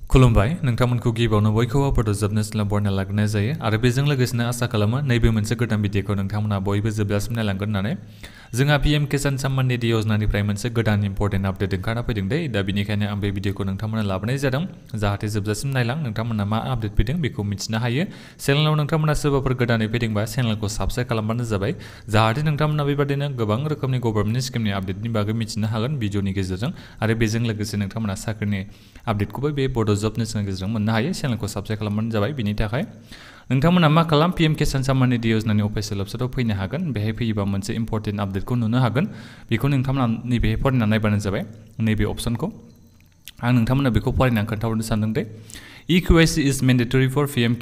खुलुमबाय नोंथांमोनखौ गिबियावनो बयखौबो बड' जोबनोसैला बरनायना लाग्रोनाय जायो आरो बेजों लोगोसेनो आसा खालामो नैबे मोनसे गोदान भिडिअखौ नोंथांमोना बयबो जोबजासिम नायलांगोन होननानै जोंहा पीएम किसान सम्मान निधि योजनानिफ्राय मोनसे गोदान इम्पर्टेन्ट आपडेट ओंखारना फैदों दै दा बेनिखायनो आं बे भिडिअखौ नोंथांमोना लाबोनाय जादों जाहाथे जोबजासिम नायलां नोंथांमोना मा आपडेट फैदों बेखौ मिथिनो हायो चेनेलाव नोंथांमोना सोरबाफोर गोदानै फैदोंबा चेनेलखौ साबस्क्राइब खालामबानो जाबाय जाहाथे नोंथांमोना बेबादिनो गोबां रोखोमनि गभर्नमेन्ट स्किमनि आपडेटनि बागै मिथिनो हागोन भिडिअनि गेजेरजों आरो बेजों लोगोसे नोंथांमोना साख्रिनि आपडेटखौबो बे बड' जबनि गेजेरजों मोननो हायो चेनेलखौ साबस्क्राइब खालामबानो जाबाय बिनि थाखाय नोंथांमोना मा खालाम पीएम किसान सम्मान निधि योजनानि अफिसियेल वेबसाइटआव फैनो हागोन बेहाय फैयोबा मोनसे इम्पर्टेन्ट आपडेटखौ नुनो हागोन बेखौ नोंथांमोना नैबे फरायना नायबानो जाबाय नैबे अपसनखौ आं नोंथांमोना बेखौ फरायना खोन्थाहरनो सानदों दे KYC is mandatory for PM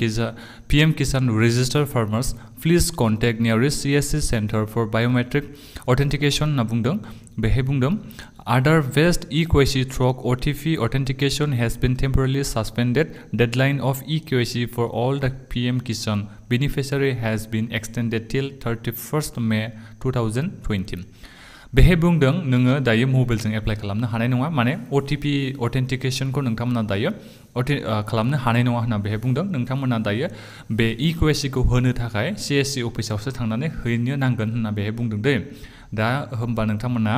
Kisan registered farmers. Please contact nearest CSC center for biometric authentication होनना बुंदों बेहाय बुंदों Other best KYC through OTP authentication has been temporarily suspended. Deadline of KYC for all the PM Kisan beneficiary has been extended till 31st May 2020. बेहाय बुंदों नोङो दायो मबाइलजों apply खालामनो हानाय नङा माने OTP अथेन्टिकेशनखौ नोंथांमोना दायो खालामनो हानाय नङा होनना बेहाय बुंदों नोंथांमोना दायो बे KYC खौ होनो थाखाय CSC अफिसावसो थांनानै हैनो नांगोन होनना बेहाय बुंदों दै दा होमबा नोंथांमोना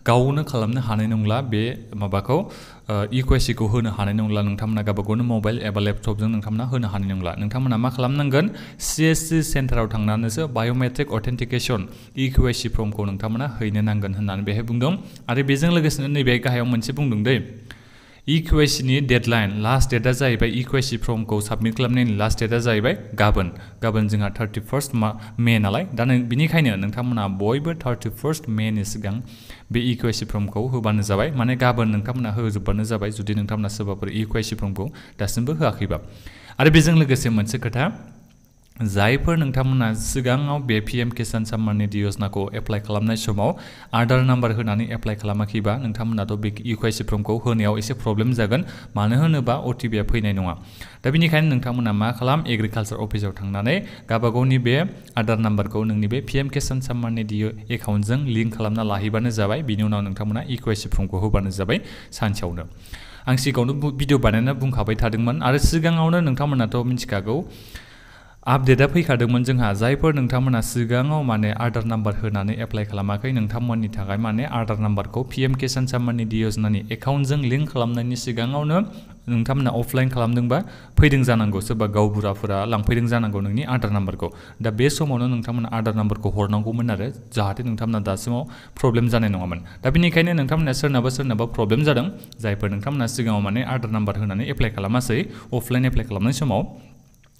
गावनो खालामनो हानाय नंला बे माबाखौ KYC खौ होनो हानाय नंला नोंथांमोना गावनो मबाइल एबा लेपटपजों नोंथांमोना होनो हानाय नंला नोंथांमोना मा खालामनांगोन CSC सेन्टाराव थांनानैसो बायोमेट्रिक अथेन्टिकेशन KYC फर्मखौ नोंथांमोना हैनो नांगोन होननानै बेहाय बुंदों आरो बेजों लोगोसेनो नैबे गाहायाव मोनसे बुंदों दै KYC नि डेडलाइन लास्ट डेटआ जाहैबाय KYC फर्मखौ साबमिट खालामनायनि लास्ट डेटआ जाहैबाय गाबोन जोंहा 31st मे नालाय दा बिनिखायनो नोंथांमोना बयबो 31st मेनि सिगां बे KYC फर्मखौ होबानो जाबाय माने गाबोन नोंथांमोना होजोबबानो जाबाय जुदि नोंथांमोना सोरबाफोर KYC फर्मखौ दासिमबो होआखैबा आरो बेजों लोगोसे मोनसे खोथा जायफोर नोंथांमोना सिगाङाव बे पीएम किसान सम्मान निधि योजनाखौ एप्लाइ खालामनाय समाव आधार नाम्बार होनानै एप्लाइ खालामाखैबा नोंथांमोनाथ' बे KYC फर्मखौ होनायाव एसे प्रब्लेम जागोन मानो होनोबा OTPआ फैनाय नङा दा बेनिखायनो नोंथांमोना मा खालाम एग्रिकालचार अफिसाव थांनानै गावबागावनि बे आधार नाम्बारखौ नोंनि बे पीएम किसान सम्मान निधि एकाउन्टजों लिंक खालामना लाहैबानो जाबाय बिनि उनाव नोंथांमोना KYC फर्मखौ होबानो जाबाय सानसेयावनो आं सिगाङावनो भिडिअ बानायना बुंखाबाय थादोंमोन आरो सिगाङावनो नोंथांमोनाथ' मिथिखागौ आपडेटआ फैखादोंमोन जोंहा जायफोर नोंथांमोना सिगाङाव माने आधार नाम्बार होनानै एप्लाइ खालामाखै नोंथांमोननि थाखाय माने आधार नाम्बारखौ पीएम किसान सम्मान निधि योजनानि एकाउन्टजों लिंक खालामनायनि सिगाङावनो नोंथांमोना अफलाइन खालामदोंबा फैदों जानांगौ सोरबा गावबुराफोरा लांफैदों जानांगौ नोंनि आधार नाम्बारखौ दा बे समावनो नोंथांमोना आधार नाम्बारखौ हरनांगौमोन आरो जाहाथे नोंथांमोना दासिमाव प्रब्लेम जानाय नङामोन दा बेनिखायनो नोंथांमोना सोरनाबा प्रब्लेम जादों जायफोर नोंथांमोना सिगाङाव माने आधार नाम्बार होनानै एप्लाइ खालामासै अफलाइन एप्लाइ खालामनाय समाव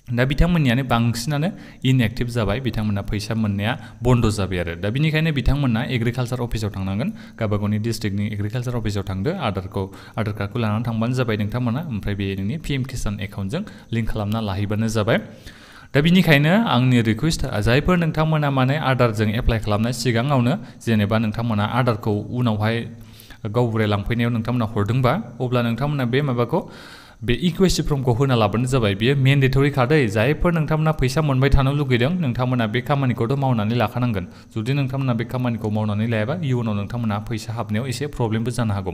दा बिथांमोननियानो बांसिनानो इनएक्टिभ जाबाय बिथांमोना फैसा मोननाया बन्द जाबाय आरो दा बिनिखायनो बिथांमोना एग्रिकालचार अफिसाव थांनांगोन गावबागावनि डिस्ट्रिक्टनि एग्रिकालचार अफिसाव थांदो आधार कार्डखौ लानानै थांबानो जाबाय नोंथांमोना ओमफ्राय बे नोंनि पीएम किसान एकाउन्टजों लिंक खालामना लाहैबानो जाबाय दा बिनिखायनो आंनि रिक्वेस्ट जायफोर नोंथांमोना माने आधारजों एप्लाइ खालामनाय सिगाङावनो जेनेबा नोंथांमोना आधारखौ उनावहाय गावबुराया लांफैनायाव नोंथांमोना हरदोंबा अब्ला नोंथांमोना बे माबाखौ बे KYC फर्मखौ होना लाबानो जाबाय बेयो मेन्डेटरि खादै जायफोर नोंथांमोना फैसा मोनबाय थानो लुगैदों नोंथांमोना बे खामानिखौथ' मावनानै लाखानांगोन जुदि नोंथांमोना बे खामानिखौ मावनानै लायाबा इयुनाव नोंथांमोना फैसा हाबनायाव एसे प्रब्लेमबो जानो हागौ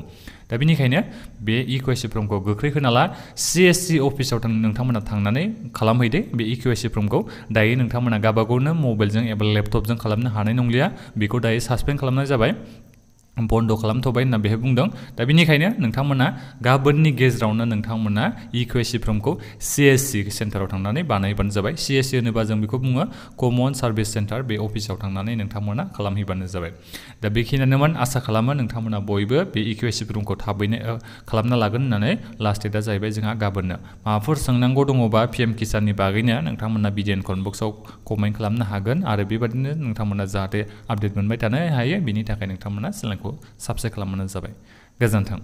दा बेनिखायनो बे KYC फर्मखौ गोख्रै होना ला CSC अफिसाव नोंथांमोना थांनानै खालामहैदो बे KYC फर्मखौ दायो नोंथांमोना गावबागावनो मबाइलजों एबा लेपटपजों खालामनो हानाय नंलिया बेखौ दायो सासपेन्ड खालामनाय जाबाय बन्द खालामथ'बाय होनना बेहाय बुंदों दा बेनिखायनो नोंथांमोना गाबोननि गेजेरावनो नोंथांमोना KYC फर्मखौ CSC सेन्टाराव थांनानै बानायबानो जाबाय CSC होनोबा जों बेखौ बुङो कमन सार्भिस सेन्टार बे अफिसाव थांनानै नोंथांमोना खालामहैबानो जाबाय दा बेखिनियानोमोन आसा खालामो नोंथांमोना बयबो बे KYC फर्मखौ थाबैनो खालामना लागोन होननानै लास्ट डेटआ जाहैबाय जोंहा गाबोननो माबाफोर सोंनांगौ दङबा पीएम किसाननि बागैनो नोंथांमोना भिडिअ कमेन्ट बक्सआव कमेन्ट खालामनो हागोन आरो बेबादिनो नोंथांमोना जाहाथे आपडेट मोनबाय थानो हायो बिनि थाखाय नोंथांमोना चेनेलखौ साबस्क्राइब खालामबानो जाबाय गोजोन्थों